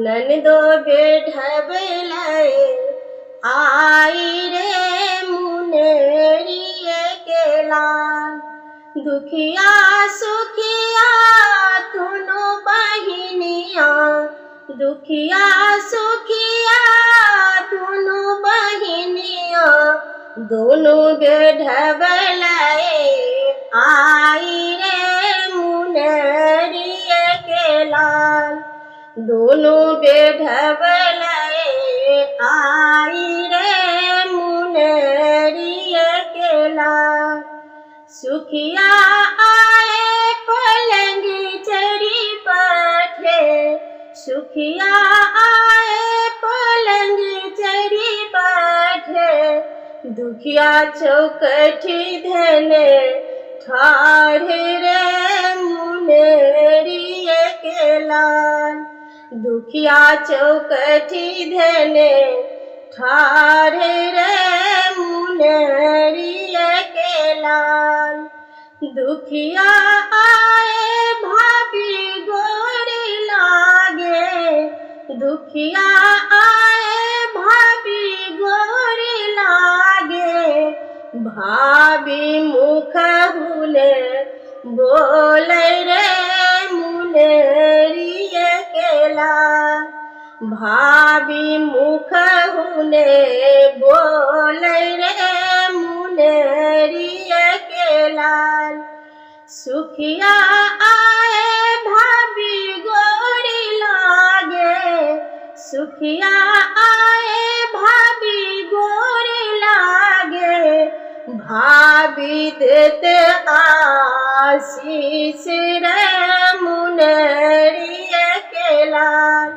ननदो बेढबलाए आई रे मुनेरिये के लाल। दुखिया सुखिया दोनों बहिनिया, दुखिया सुखिया दोनों बहिनिया, दोनों बेढबलाए आई रे मुनेरिये के लाल। दोनों बेढबलाए आई रे मुनेरिये के लाल। सुखिया आए पलंगी चढ़ी बैठे, सुखिया आए पलंगी चढ़ी बैठे, दुखिया चौकठी धने ठाढ़े रे मुनेरिये के लाल। दुखिया चौकठी धने ठाढ़े रे मुनेरिये के लाल। दुखिया आए भाभी गोरी लागे, दुखिया आए भाभी गोरी लागे, भाभी मुख हुले बोले रे मुनेरिये के लाल। भाभी मुख हुले बोले रे मुनेरिये के लाल। सुखिया आए भाभी गोरी लागे, सुखिया आए भाभी गोरी लागे, भाभी देते आशीष रे मुनेरिये के लाल।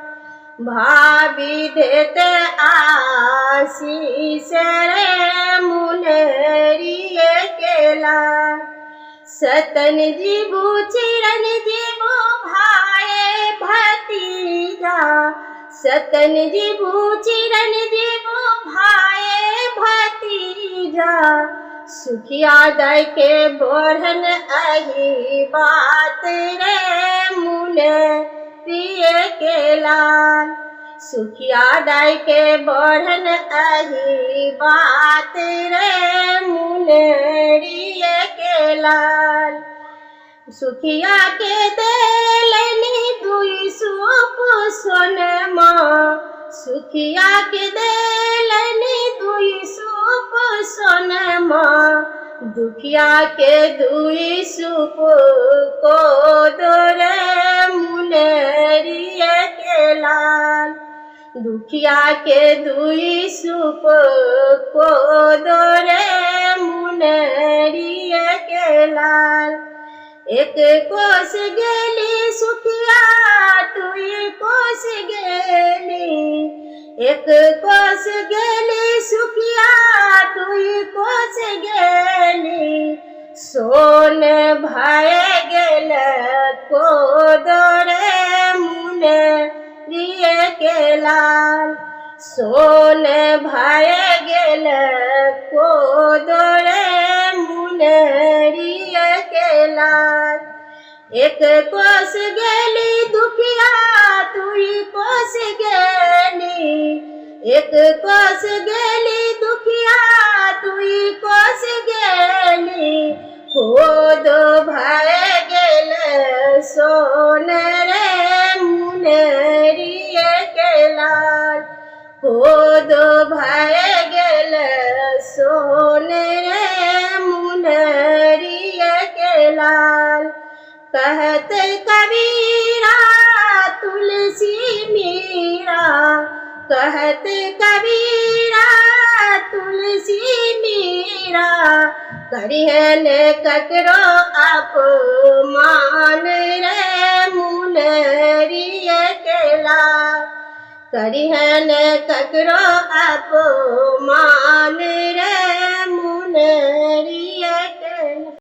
भाभी देते आशीष रे मुनेरिये के लाल। सतन जीबू चिरन जीबू भाई भतीजा, सतन जीबू चिरन जीबू भाई भतीजा, सुखिया दाय के बढ़न अही बात रे मुनेरिये के लाल। सुखिया दाय के बढ़न अही बात रे मुनेरिये के लाल। सुखिया के देलनी दुई सूप सोनमा, सुखिया के देलनी दुई सूप सोनमा, दुखिया के दुई सूप को दो रे मुनेरिये के लाल। दुखिया के दुई सूप को दो रे मुनेरिये के लाल। एक कोस गेली सुखिया तुई कोस गेली, एक कोस गेली सुखिया तुई कोस गेली, सोन भाए गेल को दो रे मुनेरिये के लाल। सोन भाए गेल को दो रे मुनेरिये के लाल। एक कोस गेली दुखिया तुई कोस गेली, एक कोस गेली दुखिया तुई कोस गेली, को दो भाए गेल सोन रे मुनेरिये के लाल। को दो भाए गेल सोन रे मुनेरिये के लाल। कहते कबीरा तुलसी मीरा, कहते कबीरा तुलसी मीरा, करिहन ककरो अपमान रे मुनेरिये के लाल। करिहन ककरो अपमान रे मुनेरिये के लाल।